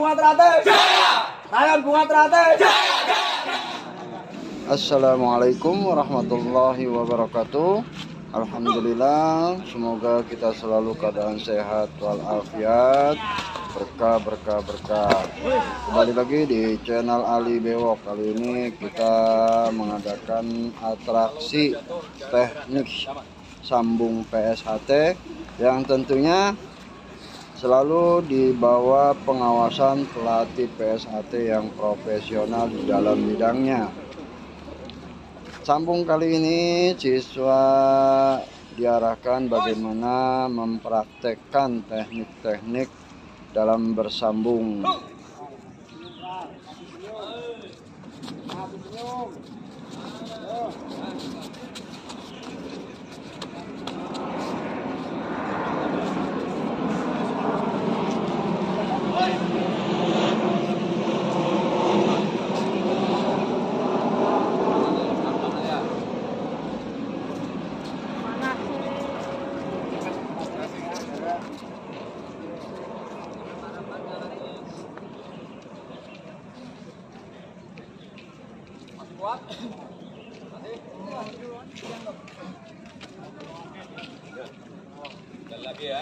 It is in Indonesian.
bunga teratai. Rayon bunga teratai. Assalamualaikum warahmatullahi wabarakatuh. Alhamdulillah, semoga kita selalu keadaan sehat walafiat, berkah. Kembali lagi di channel Ali Bewok. Kali ini kita mengadakan atraksi teknik sambung PSHT yang tentunya selalu di bawah pengawasan pelatih PSHT yang profesional di dalam bidangnya. Sambung kali ini siswa diarahkan bagaimana mempraktekkan teknik-teknik dalam bersambung. Lagi ya.